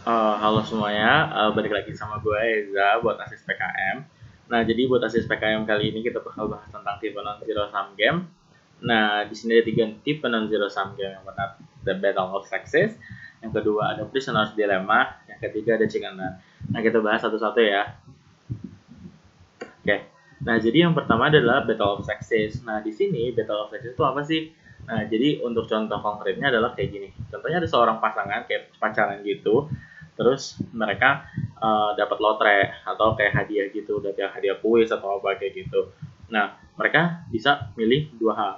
Halo semuanya, balik lagi sama gue Eza buat Asis PKM. Nah, jadi buat Asis PKM kali ini kita bakal bahas tentang tipe non-zero sum game. Nah, di sini ada 3 tipe non-zero sum game. Yang pertama, The Battle of Sexes. Yang kedua, ada Prisoner's Dilemma. Yang ketiga, ada Chicken Run. Nah, kita bahas satu-satu ya. Oke. Nah, jadi yang pertama adalah Battle of Sexes. Nah, di sini Battle of Sexes itu apa sih? Nah, jadi untuk contoh konkretnya adalah kayak gini. Contohnya ada seorang pasangan kayak pacaran gitu. Terus mereka dapat lotre atau kayak hadiah gitu, dapat hadiah kuis atau apa kayak gitu. Nah, mereka bisa milih dua hal.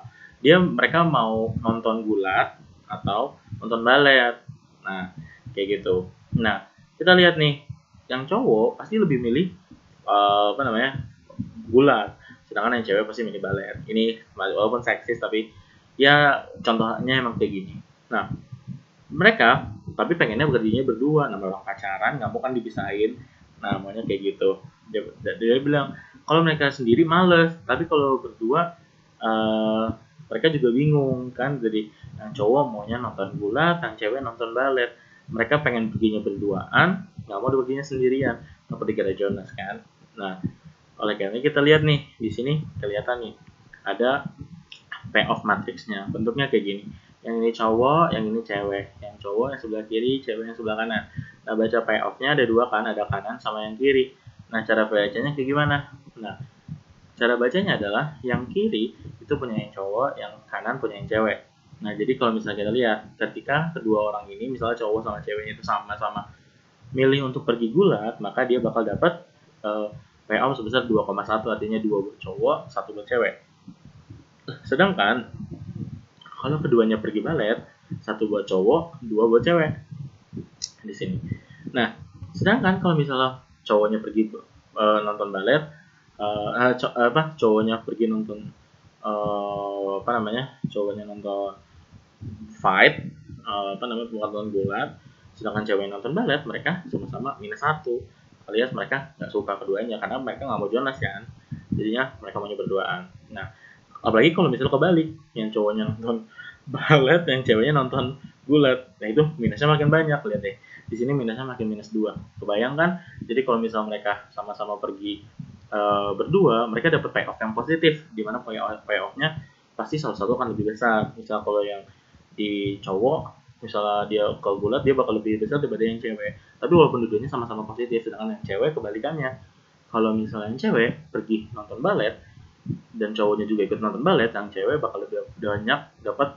Mereka mau nonton gulat atau nonton balet. Nah, kayak gitu. Nah, kita lihat nih, yang cowok pasti lebih milih gulat, sedangkan yang cewek pasti milih balet. Ini walaupun seksis tapi ya contohnya emang kayak gini. Nah, mereka tapi pengennya bekerjanya berdua, namanya orang pacaran nggak mau kan dipisahin, namanya kayak gitu. Dia bilang kalau mereka sendiri males, tapi kalau berdua mereka juga bingung kan. Jadi yang cowok maunya nonton gulat, yang cewek nonton balet. Mereka pengen perginya berduaan, nggak mau perginya sendirian, seperti ada Jonas kan. Nah, oleh karena kita lihat nih di sini kelihatan nih ada payoff matrixnya, bentuknya kayak gini. Yang ini cowok, yang ini cewek. Yang cowok yang sebelah kiri, cewek yang sebelah kanan. Nah, baca payoffnya ada dua kan, ada kanan sama yang kiri. Nah, cara bacanya kayak gimana? Nah, cara bacanya adalah yang kiri itu punya yang cowok, yang kanan punya yang cewek. Nah, jadi kalau misalnya kita lihat, ketika kedua orang ini, misalnya cowok sama ceweknya itu sama-sama milih untuk pergi gulat, maka dia bakal dapat payoff sebesar 2,1, artinya 2 buat cowok, 1 buat cewek. Sedangkan kalau keduanya pergi balet, 1 buat cowok, 2 buat cewek di sini. Nah, sedangkan kalau misalnya cowoknya pergi nonton balet, cowoknya pergi nonton cowoknya nonton fight, nonton gulat, sedangkan cewek nonton balet, mereka sama-sama -1, alias mereka nggak suka keduanya karena mereka nggak mau Jonas kan, jadinya mereka maunya berduaan. Nah, apalagi kalau misalnya kebalik, yang cowoknya nonton balet, yang ceweknya nonton gulat, nah itu minusnya makin banyak. Lihat deh, di sini minusnya makin -2. Kebayang kan? Jadi kalau misalnya mereka sama-sama pergi berdua, mereka dapat payoff yang positif, di mana payoffnya pasti salah satu akan lebih besar. Misal kalau yang di cowok, misalnya dia ke gulat, dia bakal lebih besar daripada yang cewek. Tapi walaupun dua-duanya sama-sama positif, sedangkan yang cewek kebalikannya. Kalau misalnya yang cewek pergi nonton balet dan cowoknya juga ikut nonton balet, yang cewek bakal lebih banyak dapat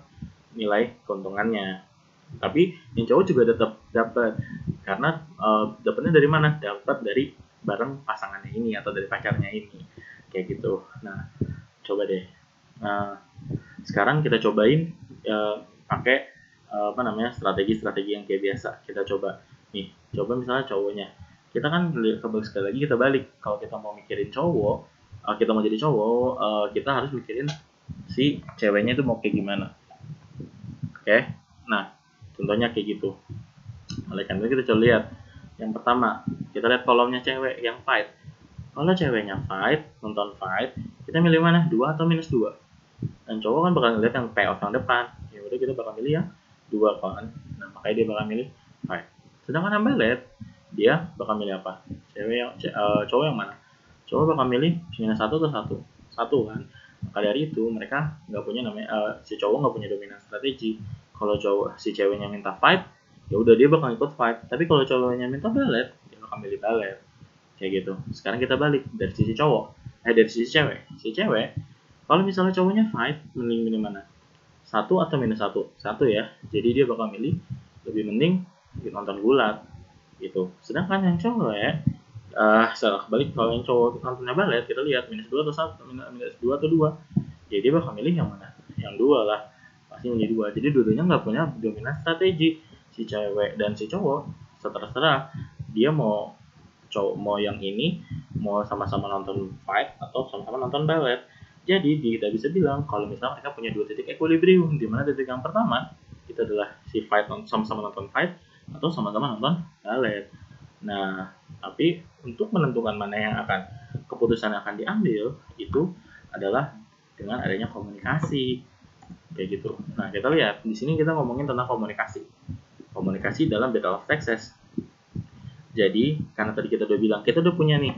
nilai keuntungannya. Tapi yang cowok juga tetap dapat, karena dapatnya dari mana? Dapat dari bareng pasangannya ini atau dari pacarnya ini, kayak gitu. Nah, coba deh. Nah, sekarang kita cobain pakai strategi-strategi yang kayak biasa. Kita coba nih, coba misalnya cowoknya, kita kan sekali lagi kita balik, kalau kita mau mikirin cowok, kita mau jadi cowok, kita harus mikirin si ceweknya itu mau kayak gimana. Oke, nah contohnya kayak gitu. Oleh karena itu kita coba lihat yang pertama, kita lihat kolomnya cewek yang fight. Kalau ceweknya fight, nonton fight, kita milih mana? 2 atau -2? Dan cowok kan bakal ngeliat yang payoff yang depan. Ya udah, kita bakal milih yang 2 kan. Nah, makanya dia bakal milih fight. Sedangkan yang balet, dia bakal milih apa? Cowok yang mana? Cowok bakal milih -1 atau 1? 1 kan. Maka dari itu mereka nggak punya si cowok nggak punya dominan strategi. Kalau si ceweknya minta fight, ya udah dia bakal ikut fight. Tapi kalau cowoknya minta balet, dia bakal milih balet. Kayak gitu. Sekarang kita balik dari sisi cowok. Dari sisi cewek. Si cewek, kalau misalnya cowoknya fight, milih mana? 1 atau -1? 1 ya. Jadi dia bakal milih lebih mending nonton gulat gitu. Sedangkan yang cewek, salah balik, kalau yang cowok nontonnya balet, kita lihat -2 atau 1, -2 atau 2. Jadi dia bakal milih yang mana? Yang 2 lah. Pasti milih 2. Jadi dua-duanya nggak punya dominan strategi. Si cewek dan si cowok terserah dia mau yang ini, mau sama-sama nonton fight atau sama-sama nonton balet. Jadi tidak bisa bilang kalau misalnya mereka punya 2 titik equilibrium, di mana titik yang pertama itu adalah si fight sama-sama nonton fight atau sama-sama nonton balet. Nah, tapi untuk menentukan mana yang keputusan yang akan diambil itu adalah dengan adanya komunikasi, kayak gitu. Nah, kita lihat di sini kita ngomongin tentang komunikasi dalam Battle of Texas. Jadi karena tadi kita udah bilang kita udah punya nih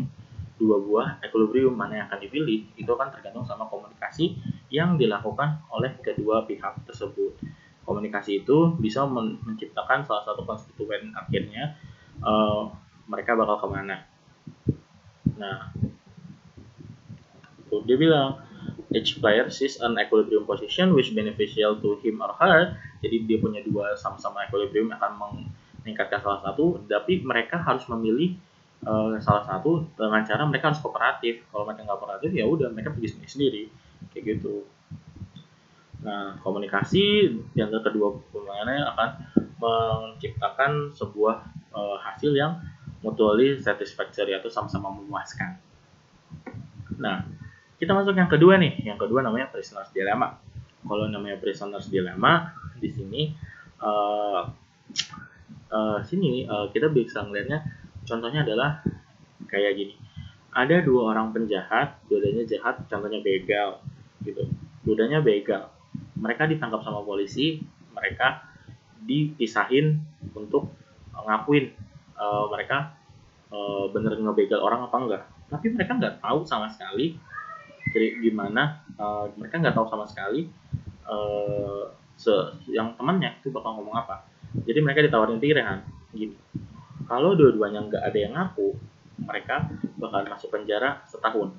dua buah equilibrium, mana yang akan dipilih itu akan tergantung sama komunikasi yang dilakukan oleh kedua pihak tersebut. Komunikasi itu bisa menciptakan salah satu konstituen akhirnya mereka bakal kemana. Nah, dia bilang each player sees an equilibrium position which beneficial to him or her. Jadi dia punya dua sama-sama equilibrium akan meningkatkan salah satu, tapi mereka harus memilih salah satu dengan cara mereka harus kooperatif. Kalau mereka nggak kooperatif ya udah mereka pergi sendiri kayak gitu. Nah, komunikasi di antara kedua pemainnya akan menciptakan sebuah hasil yang mutually satisfactory atau sama-sama memuaskan. Nah, kita masuk yang kedua nih. Yang kedua namanya prisoner's dilemma. Kalau namanya prisoner's dilemma di sini kita bisa ngelihatnya, contohnya adalah kayak gini. Ada dua orang penjahat, dua-duanya jahat, contohnya begal gitu. Dua-duanya begal. Mereka ditangkap sama polisi, mereka dipisahin untuk ngakuin mereka bener ngebegal orang apa enggak. Tapi mereka nggak tahu sama sekali gimana, mereka nggak tahu sama sekali yang temannya itu bakal ngomong apa. Jadi mereka ditawarin pilihan gini, kalau dua-duanya nggak ada yang ngaku, mereka bakal masuk penjara setahun.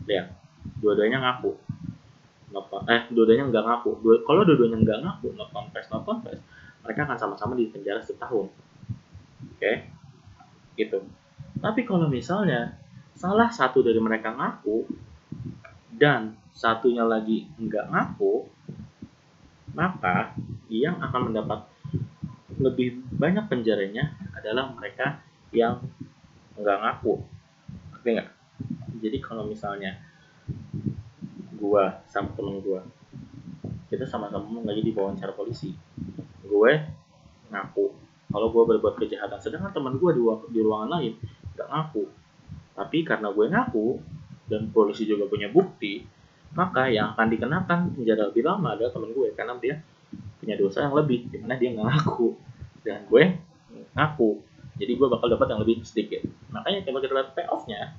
Lihat, dua-duanya ngaku, dua-duanya nggak ngaku. Kalau dua-duanya nggak ngaku, not confess, mereka akan sama-sama di penjara setahun. Oke, gitu. Tapi kalau misalnya salah satu dari mereka ngaku dan satunya lagi nggak ngaku, maka yang akan mendapat lebih banyak penjaranya adalah mereka yang nggak ngaku. Oke nggak? Jadi kalau misalnya gua sama temen gua, kita sama-sama lagi di wawancara polisi, gue ngaku kalau gue berbuat kejahatan, sedangkan teman gue di ruangan lain nggak ngaku. Tapi karena gue ngaku dan polisi juga punya bukti, maka yang akan dikenakan penjara lebih lama adalah teman gue karena dia punya dosa yang lebih, dimana dia nggak ngaku dan gue ngaku. Jadi gue bakal dapat yang lebih sedikit. Makanya kalau kita lihat payoff-nya,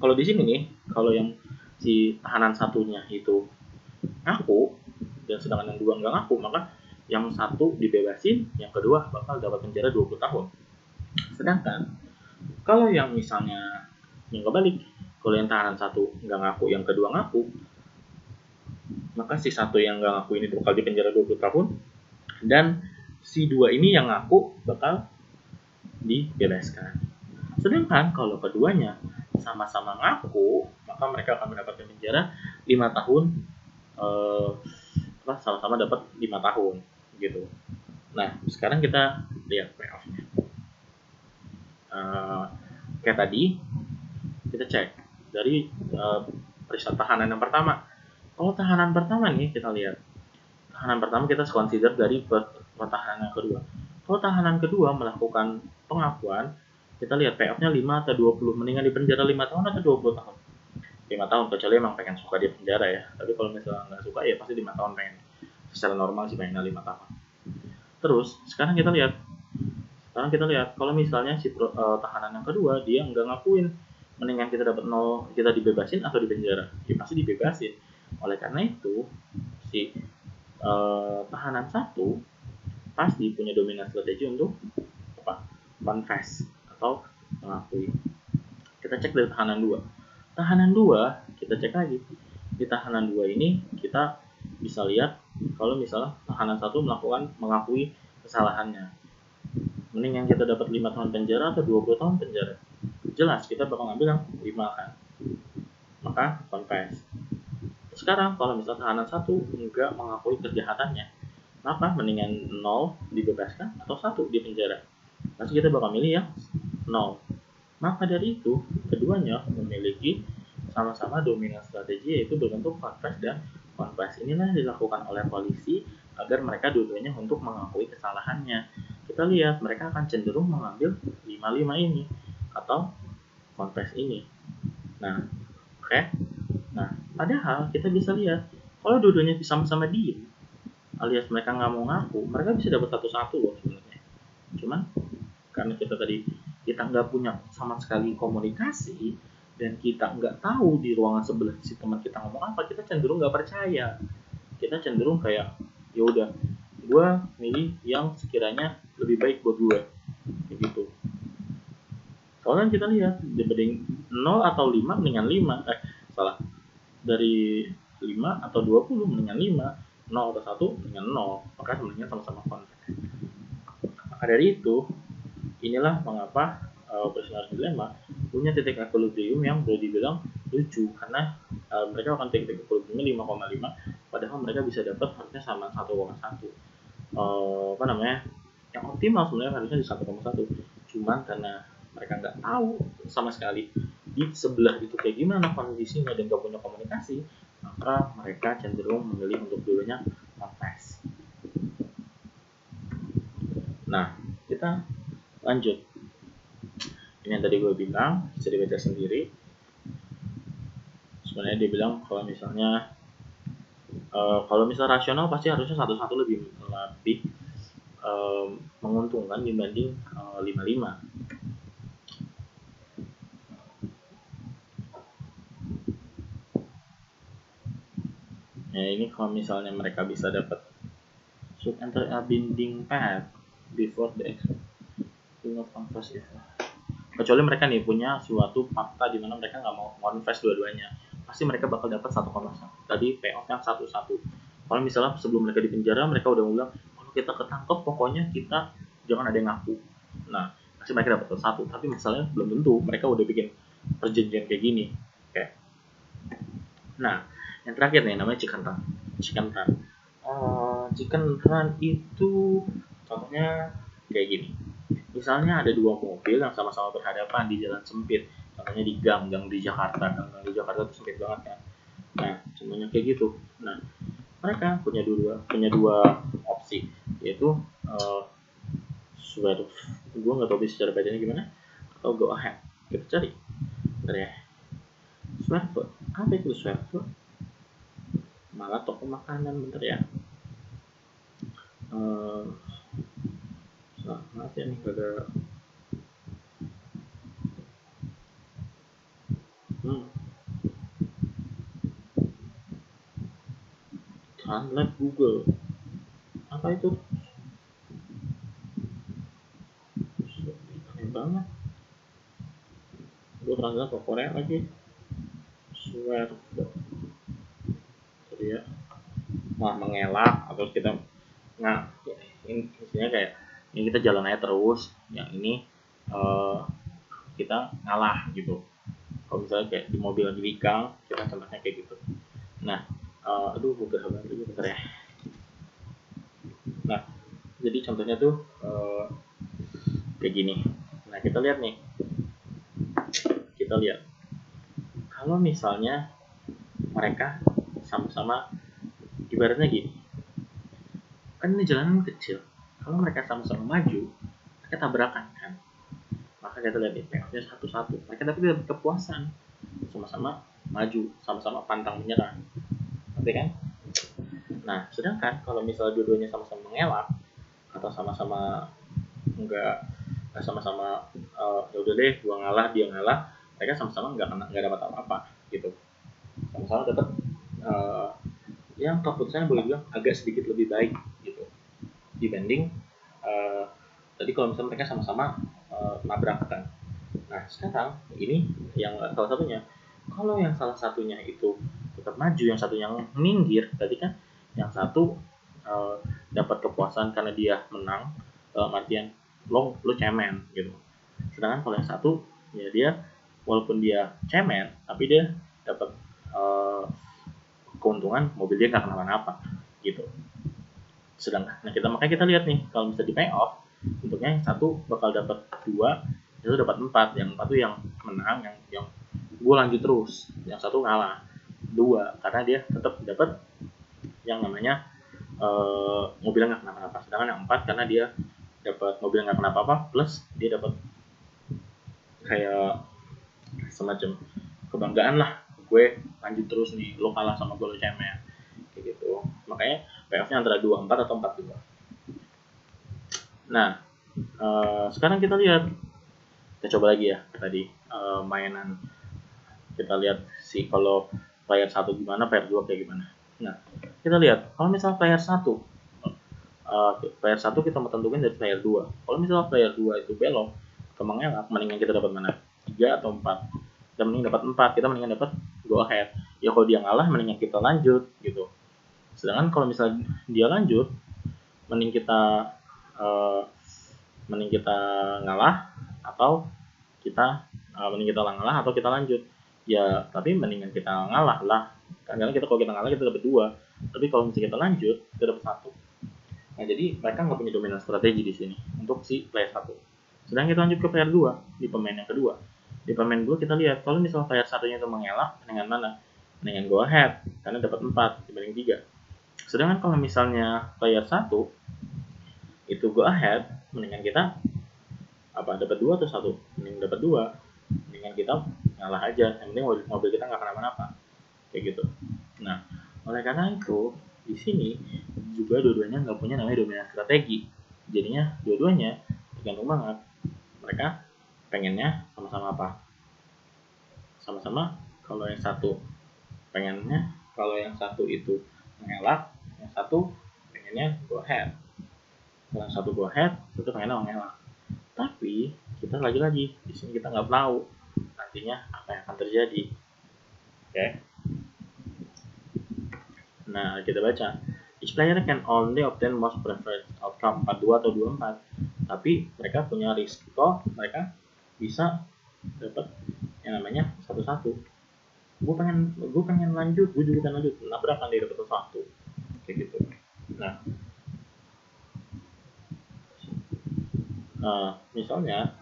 kalau di sini nih, kalau yang si tahanan satunya itu ngaku dan sedangkan yang dua nggak ngaku, maka yang satu dibebasin, yang kedua bakal dapat penjara 20 tahun. Sedangkan kalau yang misalnya yang kebalik, kalau yang tahanan satu nggak ngaku, yang kedua ngaku, maka si satu yang nggak ngaku ini bakal dipenjara 20 tahun dan si dua ini yang ngaku bakal dibebaskan. Sedangkan kalau keduanya sama-sama ngaku, maka mereka akan mendapatkan penjara 5 tahun, sama-sama dapat 5 tahun gitu. Nah, sekarang kita lihat payoff-nya. Kayak tadi kita cek dari peristiwa tahanan yang pertama. Kalau tahanan pertama nih kita lihat, tahanan pertama kita consider dari tahanan yang kedua. Kalau tahanan kedua melakukan pengakuan, kita lihat payoff-nya 5 atau 20, mendingan di penjara 5 tahun atau 20 tahun. 5 tahun, kecuali emang pengen suka di penjara ya. Tapi kalau misalnya nggak suka ya pasti 5 tahun pengen. Secara normal sih pengennya 5 tahun. Terus sekarang kita lihat kalau misalnya si tahanan yang kedua dia nggak ngakuin, mendingan kita dapat 0, kita dibebasin atau dipenjara. Ya pasti dibebasin. Oleh karena itu si tahanan satu pasti punya dominan strategi untuk confess atau mengakui. Kita cek dari tahanan 2. Tahanan 2 kita cek lagi. Di tahanan 2 ini kita bisa lihat kalau misalnya tahanan satu mengakui kesalahannya, mending yang kita dapat 5 tahun penjara atau 20 tahun penjara. Jelas kita bakal ngambil yang 5 kan, maka confess. Sekarang kalau misalnya tahanan satu enggak mengakui kejahatannya, maka mendingan 0 dibebaskan atau 1 di penjara. Pasti kita bakal milih yang 0. Maka dari itu keduanya memiliki sama-sama dominan strategi, yaitu berbentuk confess dan confess. Inilah yang dilakukan oleh polisi agar mereka dua-duanya untuk mengakui kesalahannya. Kita lihat mereka akan cenderung mengambil 5-5 ini atau confess ini. Nah, oke. Nah, padahal kita bisa lihat kalau dua-duanya sama-sama diem, alias mereka nggak mau ngaku, mereka bisa dapat 1-1 loh sebenarnya. Cuman karena kita nggak punya sama sekali komunikasi dan kita nggak tahu di ruangan sebelah si teman kita ngomong apa, kita cenderung nggak percaya, kita cenderung kayak ya udah gue milih yang sekiranya lebih baik buat gue kayak gitu. Soalnya kita lihat dibanding 0 atau 5 mendingan 5 dari 5 atau 20 mendingan 5, 0 atau 1 mendingan 0, maka sebenarnya sama-sama konteks. Maka dari itu inilah mengapa Personal Dilemma punya titik equilibrium yang boleh dibilang lucu, karena mereka akan titik equilibriumnya 5,5 padahal mereka bisa dapat harusnya sama 1,1. Yang optimal sebenarnya harusnya di 1,1, cuman karena mereka nggak tahu sama sekali di sebelah itu kayak gimana kondisinya dan nggak punya komunikasi, maka mereka cenderung memilih untuk dulunya confess. Nah, kita lanjut. Ini yang tadi gue bilang, bisa dibaca sendiri. Sebenarnya dia bilang kalau misalnya rasional pasti harusnya satu-satu lebih menguntungkan dibanding 5-5. Ya ini kalau misalnya mereka bisa dapat should enter a binding path before the exit will not confess it. Kecuali mereka nih punya suatu fakta di mana mereka nggak mau confess dua-duanya, pasti mereka bakal dapat 1,1. Tadi payoff yang 1-1. Kalau misalnya sebelum mereka di penjara mereka udah bilang kalau kita ketangkep pokoknya kita jangan ada yang ngaku, nah pasti mereka dapat 1. Tapi misalnya belum tentu, mereka udah bikin perjanjian kayak gini. Oke. Nah yang terakhir nih namanya chicken run. Chicken run itu contohnya kayak gini. Misalnya ada dua mobil yang sama-sama berhadapan di jalan sempit, contohnya di gang di Jakarta. Gang di Jakarta itu sempit banget kan. Nah, contohnya kayak gitu. Nah, mereka punya dua opsi, yaitu swerve. Gue nggak tahu bisa cara bacanya gimana, atau go ahead. Kita cari. Bentar ya. Swerve. Apa itu swerve? Malah toko makanan, bentar ya. Maaf ya nih kagak translate Google apa itu aneh banget, gue translate ke Korea lagi. Swear jadi ya mengelak atau kita intinya kayak ini kita jalan aja terus, yang ini kita ngalah gitu. Kalau misalnya kayak di mobil lagi di gang, kita contohnya kayak gitu. Nah, gue gak sabar lagi bentar ya. Nah, jadi contohnya tuh kayak gini. Nah, kita lihat kalau misalnya mereka sama-sama, ibaratnya gini, kan ini jalanan kecil, kalau mereka sama-sama maju, mereka tabrakan kan. Maka kita lihat payoffnya 1-1, mereka dapat kepuasan, sama-sama maju, sama-sama pantang menyerah, oke kan? Nah, sedangkan kalau misalnya dua-duanya sama-sama mengelak atau sama-sama sama-sama ya udah deh, gua ngalah dia ngalah, mereka sama-sama nggak dapat apa-apa gitu, sama-sama dapat yang keputusannya boleh bilang agak sedikit lebih baik gitu dibanding tadi kalau misalnya mereka sama-sama nabrakkan. Nah sekarang ini yang salah satunya, kalau yang salah satunya itu tetap maju, yang satu yang minggir, tadi kan yang satu dapat kepuasan karena dia menang, artian lo cemen gitu. Sedangkan kalau yang satu ya dia walaupun dia cemen tapi dia dapat keuntungan, mobil dia nggak kenapa-napa gitu. Sedangkan makanya kita lihat nih kalau bisa di pay off, bentuknya yang satu bakal dapat 2, itu dapat 4, yang 4 tuh yang menang, yang gue lanjut terus, yang satu ngalah 2 karena dia tetap dapat yang namanya mobilnya nggak kenapa-napa. Sedangkan yang 4 karena dia dapat mobil nggak kenapa-napa plus dia dapat kayak semacam kebanggaan lah, gue lanjut terus nih, lo kalah sama gue, lo cemen kayak gitu. Makanya payoffnya antara 24 atau 42. Nah Sekarang kita lihat, kita coba lagi ya tadi mainan. Kita lihat sih kalau player 1 gimana, player 2 kayak gimana. Nah, kita lihat kalau misal player 1 player 1 kita mau tentukan dari player 2. Kalau misalnya player 2 itu belok atau mengelak, mendingan kita dapat mana? 3 atau 4? Kita mending dapat 4, kita mendingan dapat go ahead. Ya kalau dia ngalah mendingan kita lanjut gitu. Sedangkan kalau misalnya dia lanjut, mending kita ngalah atau kita mending kita ngalah atau kita lanjut. Ya, tapi mendingan kita ngalah lah. Karena kalau kita ngalah kita dapat 2. Tapi kalau misalnya kita lanjut, kita dapat 1. Nah, jadi mereka nggak punya dominan strategi di sini untuk si player 1. Sedang kita lanjut ke player 2 di pemain yang kedua. Di pemain 2 kita lihat kalau misalnya player 1-nya itu mengelak, dengan mana? Dengan go ahead karena dapat 4 dibanding 3. Sedangkan kalau misalnya player 1 itu go ahead, mendingan kita dapat 2 atau 1? Mending dapat 2. Mendingan kita ngalah aja. Yang penting mobil kita nggak kenapa-napa. Kayak gitu. Nah, oleh karena itu di sini juga dua-duanya nggak punya namanya dominan strategi. Jadinya dua-duanya tergantung banget. Mereka pengennya sama-sama apa? Sama-sama kalau yang satu pengennya, kalau yang satu itu mengelak, yang satu pengennya go ahead. Kalau yang satu go ahead, satu pengennya mengelak. Tapi kita lagi-lagi di sini kita nggak tahu nantinya apa yang akan terjadi. Oke. Nah, kita baca. Each player can only obtain most preferred outcome 42 atau 24. Tapi mereka punya risiko, mereka bisa dapat yang namanya satu-satu. Gue pengen lanjut, gue juga pengen lanjut. Nabrakan dia dapat satu. Kayak gitu. Nah, misalnya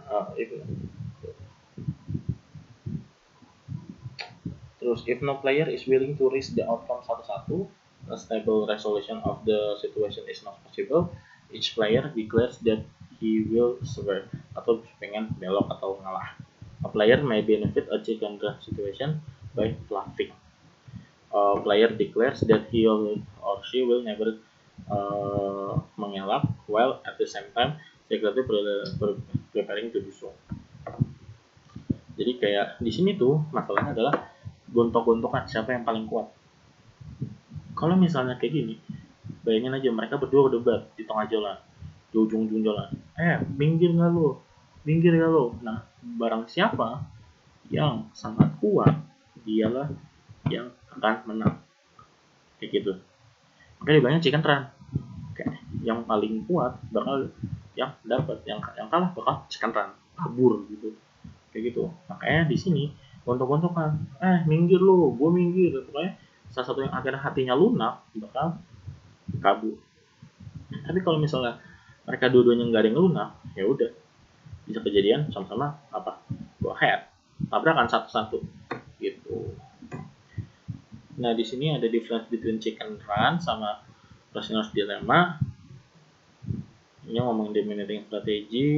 if no player is willing to risk the outcome satu-satu, a stable resolution of the situation is not possible. Each player declares that he will swerve atau pengen belok atau ngalah. A player may benefit a chicken run situation by bluffing. A player declares that he or she will never mengelak while at the same time secretly preparing to do so. Jadi kayak di sini tuh masalahnya adalah gontok-gontokan siapa yang paling kuat. Kalau misalnya kayak gini, bayangin aja mereka berdua berdebat di tengah jalan, di ujung-ujung jalan. Minggir nggak lo? Minggir nggak lo? Nah, barang siapa yang sangat kuat, dialah yang akan menang. Kayak gitu. Makanya dibilangnya chicken run. Kayak yang paling kuat bakal yang dapat, yang kalah bakal chicken run, kabur gitu. Kayak gitu. Makanya di sini gontok-gontokan, minggir lo, gue minggir. Pokoknya salah satu yang akhirnya hatinya lunak bakal kabur. Tapi kalau misalnya mereka dua-duanya nggak ada yang lunak, ya udah bisa kejadian sama-sama go ahead, tabrakan satu-satu gitu. Nah, di sini ada difference between chicken run sama prisoner's dilemma. Ini ngomong dominating strategi.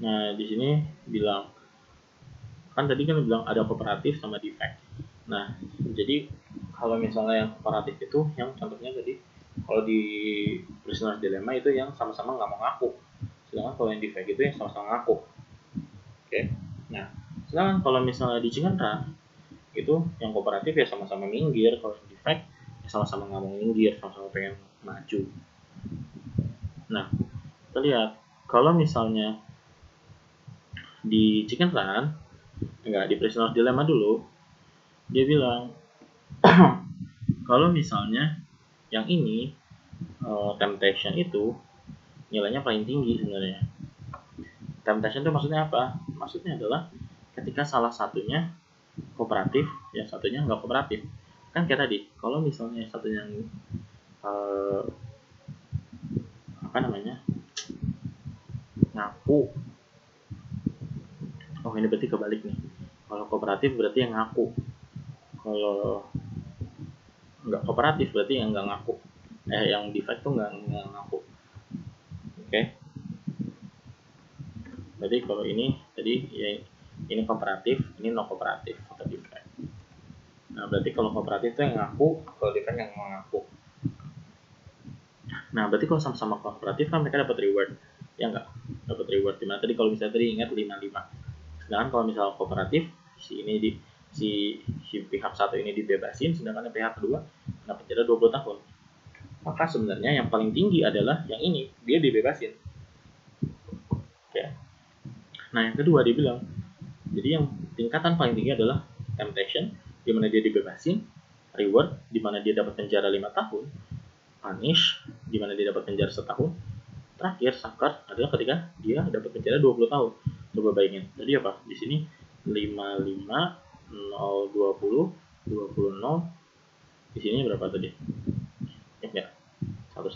Nah, di sini bilang, kan tadi kan bilang ada kooperatif sama defect. Nah, jadi kalau misalnya yang kooperatif itu, yang contohnya tadi, kalau di prisoner's dilemma itu yang sama-sama nggak mau ngaku. Sedangkan kalau yang defect itu yang sama-sama ngaku. Oke. Nah, sedangkan kalau misalnya di chicken run, itu yang kooperatif ya sama-sama minggir. Kalau yang defect ya sama-sama nggak mau minggir, sama-sama pengen maju. Nah, kita lihat kalau misalnya di chicken run, enggak, di prisoner's dilemma dulu, dia bilang kalau misalnya yang ini temptation itu nilainya paling tinggi sebenarnya. Temptation itu maksudnya apa? Maksudnya adalah ketika salah satunya kooperatif, yang satunya nggak kooperatif. Kan kayak tadi, kalau misalnya satunya ngaku. Oh, ini berarti kebalik nih. Kalau kooperatif berarti yang ngaku. Kalau nggak kooperatif berarti yang nggak ngaku. Yang defect tuh nggak ngaku. Oke. Berarti kalau ini tadi ya, ini kooperatif, ini non kooperatif atau defect. Nah, berarti kalau kooperatif itu yang ngaku, kalau defect yang mengaku. Nah, berarti kalau sama-sama kooperatif kan mereka dapat reward. Ya enggak? Dapat reward. Dimana tadi kalau misalnya tadi ingat 5-5. Sedangkan kalau misalnya kooperatif, si pihak satu ini dibebasin, sedangkan yang pihak kedua kena penjara 20 tahun. Maka sebenarnya yang paling tinggi adalah yang ini, dia dibebasin. Oke. Nah, yang kedua dia bilang, jadi yang tingkatan paling tinggi adalah temptation, di mana dia dibebasin, reward, di mana dia dapat penjara 5 tahun, punish, di mana dia dapat penjara 1 tahun, terakhir sucker adalah ketika dia dapat penjara 20 tahun. Coba bayangin. Jadi apa? Di sini 55 0 20 20 0. Di sini berapa tadi? Ya, 1-1.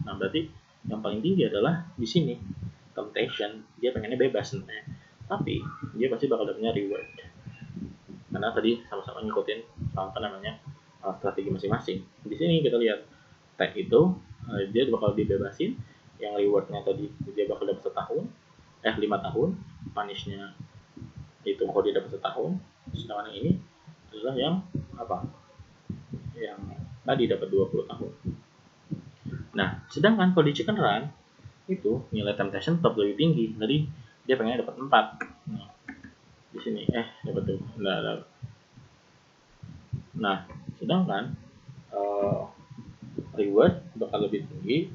Nah, berarti yang paling tinggi adalah di sini. Temptation, dia pengennya bebas sebenarnya. Tapi dia pasti bakal dapatnya reward. Karena tadi sama-sama ngikutin strategi masing-masing. Di sini kita lihat tag itu dia bakal dibebasin, yang rewardnya tadi dia bakal dapat 5 tahun, punishnya itu kalau dia dapat 1 tahun, sedangkan yang ini adalah yang yang tadi dapat 20 tahun. Nah, sedangkan kalau di chicken run itu nilai temptation tetap lebih tinggi. Tadi dia pengen dapat 4. Nah, di sini dapat tuh. Nah, sedangkan reward bakal lebih tinggi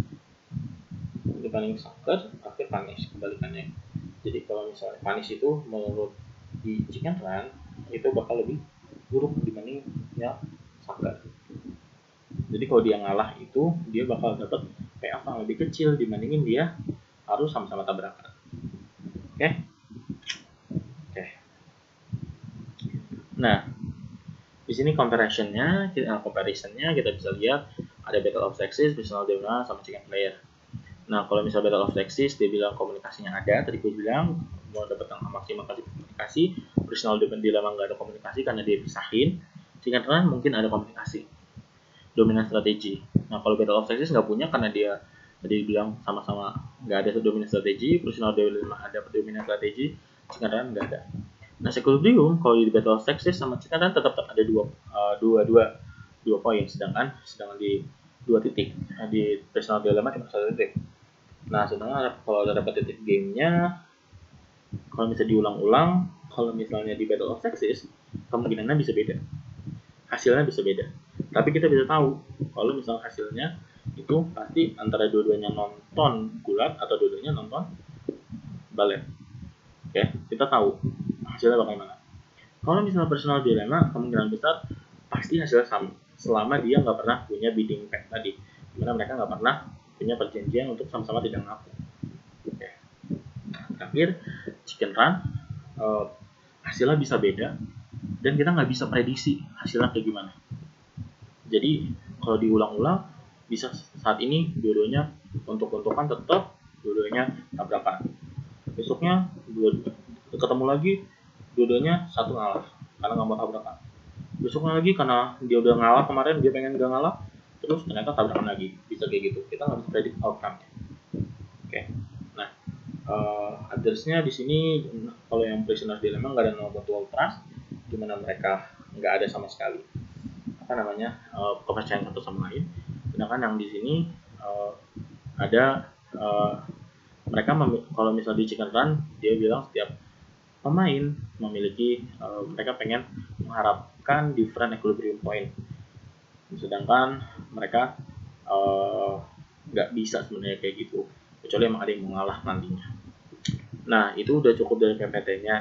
dibanding sucker, akhir punish kebalikannya. Jadi kalau misalnya punish itu menurut di chicken run itu bakal lebih buruk dibanding yang sucker. Jadi kalau dia ngalah itu dia bakal dapat payoff yang lebih kecil dibandingin dia harus sama-sama tabrakan. Oke. Nah, di sini comparisonnya kita bisa lihat ada Battle of Sexes, Personal Dilemma, sama Chicken Player. Nah, kalau misal Battle of Sexes dia bilang komunikasinya ada, tadi gue bilang mau dapat yang maksimal komunikasi. Personal Dilemma nggak ada komunikasi karena dia pisahin. Chicken Run mungkin ada komunikasi, dominan strategi. Nah, kalau Battle of Sexes nggak punya karena dia tadi bilang sama-sama nggak ada dominan strategi. Personal Dilemma ada dominan strategi, Chicken Run nggak ada. Nah, Equilibrium kalau di Battle of Sexes sama Chicken Run tetap ada dua poin, sedangkan di 2 titik. Nah, di Personal Dilemma cuma 1 titik. Nah, sedangkan kalau ada repetitive game-nya, kalau misalnya diulang-ulang, kalau misalnya di Battle of Sexes, kemungkinannya bisa beda. Hasilnya bisa beda. Tapi kita bisa tahu kalau misalnya hasilnya itu pasti antara dua-duanya nonton gulat atau dua-duanya nonton balet. Oke, kita tahu hasilnya bagaimana. Kalau misalnya Personal Dilemma, kemungkinan besar pasti hasilnya sama, selama dia nggak pernah punya bidding pact tadi, dimana mereka nggak pernah punya perjanjian untuk sama-sama tidak ngaku. Oke. Nah, terakhir Chicken Run hasilnya bisa beda dan kita nggak bisa prediksi hasilnya kayak gimana. Jadi kalau diulang-ulang bisa saat ini dua-duanya untuk-untukan tetap dua-duanya tabrakan. Besoknya ketemu lagi dua-duanya satu ngalah karena nggak mau tabrakan. Besoknya lagi karena dia udah ngalah kemarin, dia pengen gak ngalah, terus ternyata tabrakan lagi. Bisa kayak gitu. Kita nggak bisa predict outcome-nya. Oke. Nah, others-nya di sini kalau yang Prisoner's Dilemma nggak ada no mutual trust, dimana mereka nggak ada sama sekali kepercayaan satu sama lain. Sedangkan yang di sini ada mereka kalau misalnya di Chicken Run dia bilang setiap pemain memiliki mereka pengen mengharapkan different equilibrium point, sedangkan mereka nggak bisa sebenarnya kayak gitu kecuali emang ada yang mengalah nantinya. Nah, itu udah cukup dari PPT-nya.